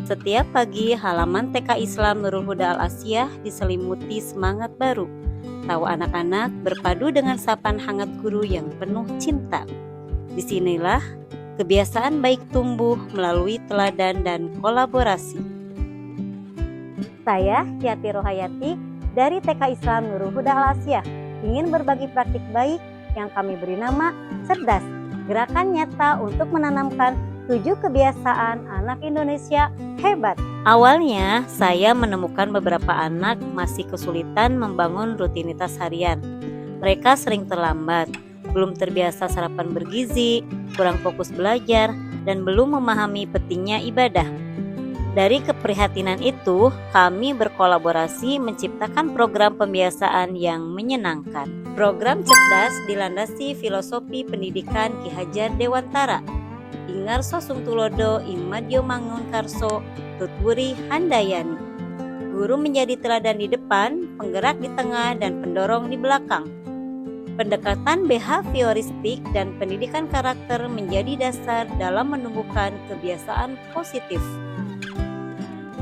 Setiap pagi, halaman TK Islam Nurul Huda Al-Asiyah diselimuti semangat baru. Tawa anak-anak berpadu dengan sapaan hangat guru yang penuh cinta. Disinilah kebiasaan baik tumbuh melalui teladan dan kolaborasi. Saya, Yati Rohayati, dari TK Islam Nurul Huda Al-Asiyah, ingin berbagi praktik baik yang kami beri nama Cerdas, gerakan nyata untuk menanamkan 7 kebiasaan anak Indonesia hebat. Awalnya, saya menemukan beberapa anak masih kesulitan membangun rutinitas harian. Mereka sering terlambat, belum terbiasa sarapan bergizi, kurang fokus belajar, dan belum memahami pentingnya ibadah. Dari keprihatinan itu, kami berkolaborasi menciptakan program pembiasaan yang menyenangkan. Program Cerdas dilandasi filosofi pendidikan Ki Hajar Dewantara, Ingarso Sungtulodo Imadyo Mangunkarso Tutwuri Handayani. Guru menjadi teladan di depan, penggerak di tengah, dan pendorong di belakang. Pendekatan behavioristik dan pendidikan karakter menjadi dasar dalam menumbuhkan kebiasaan positif.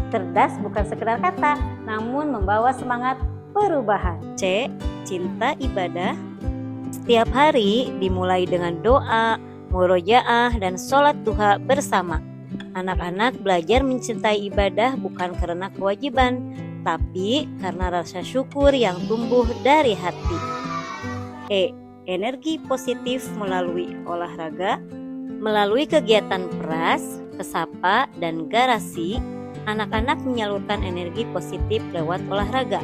Cerdas bukan sekedar kata, namun membawa semangat perubahan. C. Cinta ibadah. Setiap hari dimulai dengan doa, murojaah, dan sholat duha bersama. Anak-anak belajar mencintai ibadah bukan karena kewajiban, tapi karena rasa syukur yang tumbuh dari hati. E. Energi positif melalui olahraga. Melalui kegiatan peras, kesapa, dan garasi, anak-anak menyalurkan energi positif lewat olahraga.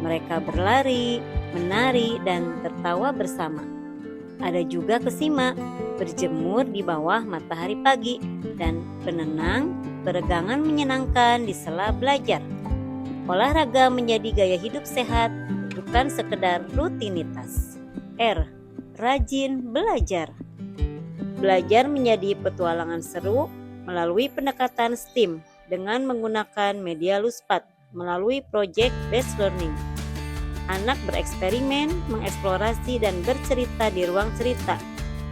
Mereka berlari, menari, dan tertawa bersama. Ada juga kesima, berjemur di bawah matahari pagi, dan penenang, peregangan menyenangkan di sela belajar. Olahraga menjadi gaya hidup sehat, bukan sekedar rutinitas. R. Rajin belajar. Belajar menjadi petualangan seru melalui pendekatan STEAM dengan menggunakan media Luspat melalui Project Based Learning. Anak bereksperimen, mengeksplorasi, dan bercerita di ruang cerita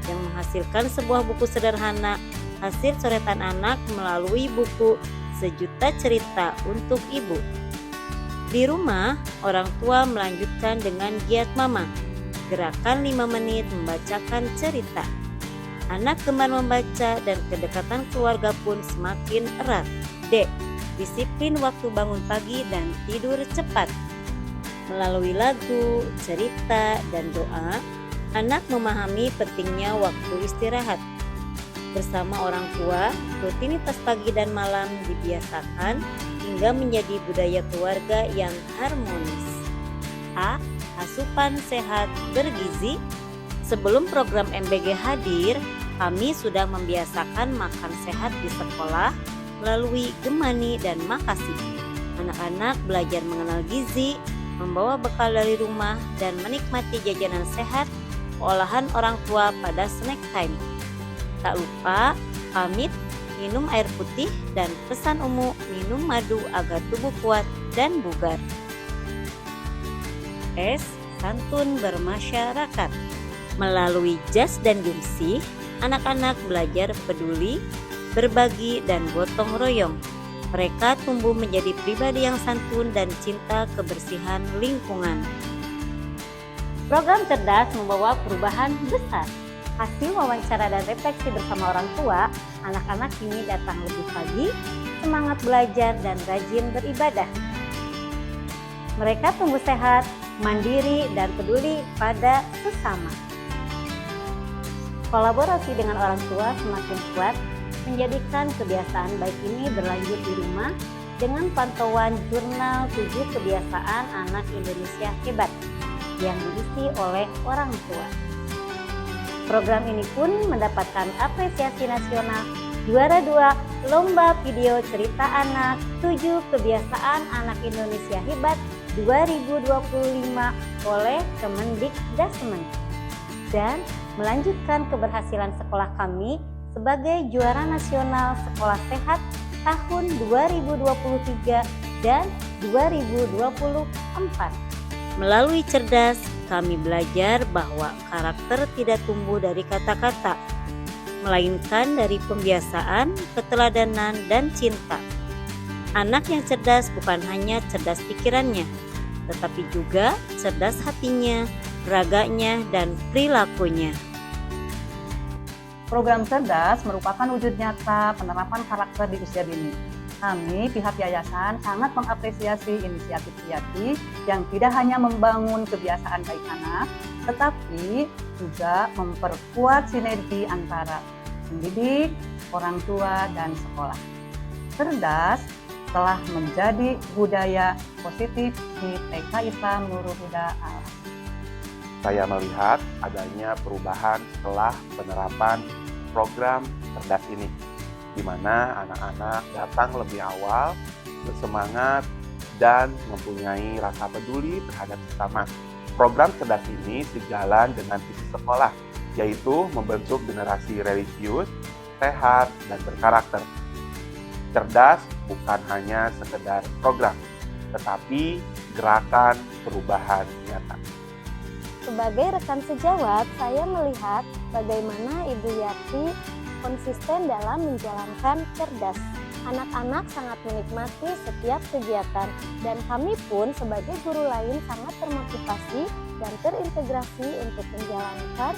yang menghasilkan sebuah buku sederhana hasil coretan anak melalui buku Sejuta Cerita untuk Ibu. Di rumah, orang tua melanjutkan dengan giat mama, gerakan 5 menit membacakan cerita. Anak gemar membaca dan kedekatan keluarga pun semakin erat. D. Disiplin waktu bangun pagi dan tidur cepat. Melalui lagu, cerita, dan doa, anak memahami pentingnya waktu istirahat. Bersama orang tua, rutinitas pagi dan malam dibiasakan hingga menjadi budaya keluarga yang harmonis. A. Asupan sehat bergizi. Sebelum program MBG hadir, kami sudah membiasakan makan sehat di sekolah melalui Gemani dan Makasih. Anak-anak belajar mengenal gizi, membawa bekal dari rumah, dan menikmati jajanan sehat olahan orang tua pada snack time. Tak lupa pamit, minum air putih, dan pesan Umu minum madu agar tubuh kuat dan bugar. S. Santun bermasyarakat. Melalui jas dan jumsih, anak-anak belajar peduli, berbagi, dan gotong royong. Mereka tumbuh menjadi pribadi yang santun dan cinta kebersihan lingkungan. Program Cerdas membawa perubahan besar. Hasil wawancara dan refleksi bersama orang tua, anak-anak kini datang lebih pagi, semangat belajar, dan rajin beribadah. Mereka tumbuh sehat, mandiri, dan peduli pada sesama. Kolaborasi dengan orang tua semakin kuat, menjadikan kebiasaan baik ini berlanjut di rumah dengan pantauan jurnal 7 kebiasaan anak Indonesia hebat yang diisi oleh orang tua. Program ini pun mendapatkan apresiasi nasional juara 2 Lomba Video Cerita Anak 7 Kebiasaan Anak Indonesia Hebat 2025 oleh Kemendikdasmen, dan melanjutkan keberhasilan sekolah kami sebagai juara nasional sekolah sehat tahun 2023 dan 2024. Melalui Cerdas, kami belajar bahwa karakter tidak tumbuh dari kata-kata, melainkan dari pembiasaan, keteladanan, dan cinta. Anak yang cerdas bukan hanya cerdas pikirannya, tetapi juga cerdas hatinya, raganya, dan perilakunya. Program cerdas merupakan wujud nyata penerapan karakter di usia dini. Kami, pihak yayasan, sangat mengapresiasi inisiatif yang tidak hanya membangun kebiasaan baik anak, tetapi juga memperkuat sinergi antara pendidik, orang tua, dan sekolah. Cerdas telah menjadi budaya positif di TK Islam Nurul Huda Al-Asiyah. Saya melihat adanya perubahan setelah penerapan program cerdas ini, di mana anak-anak datang lebih awal, bersemangat, dan mempunyai rasa peduli terhadap sesama. Program cerdas ini sejalan dengan visi sekolah, yaitu membentuk generasi religius, sehat, dan berkarakter. Cerdas bukan hanya sekedar program, tetapi gerakan perubahan nyata. Sebagai rekan sejawat, saya melihat bagaimana Ibu Yati konsisten dalam menjalankan cerdas. Anak-anak sangat menikmati setiap kegiatan dan kami pun sebagai guru lain sangat termotivasi dan terintegrasi untuk menjalankan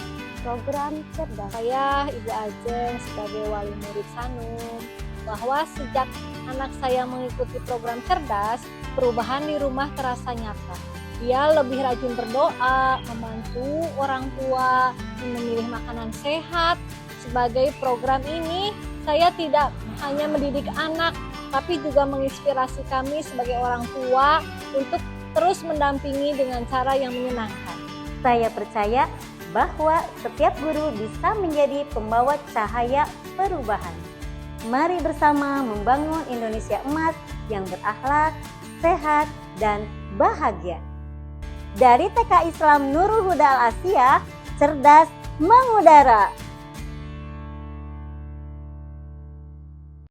program cerdas. Saya Ibu Ajeng sebagai wali murid Sanum, bahwa sejak anak saya mengikuti program cerdas, perubahan di rumah terasa nyata. Dia lebih rajin berdoa, membantu orang tua, memilih makanan sehat. Sebagai program ini, saya tidak hanya mendidik anak, tapi juga menginspirasi kami sebagai orang tua untuk terus mendampingi dengan cara yang menyenangkan. Saya percaya bahwa setiap guru bisa menjadi pembawa cahaya perubahan. Mari bersama membangun Indonesia emas yang berakhlak, sehat, dan bahagia. Dari TK Islam Nurul Huda Al-Asiyah, cerdas mengudara.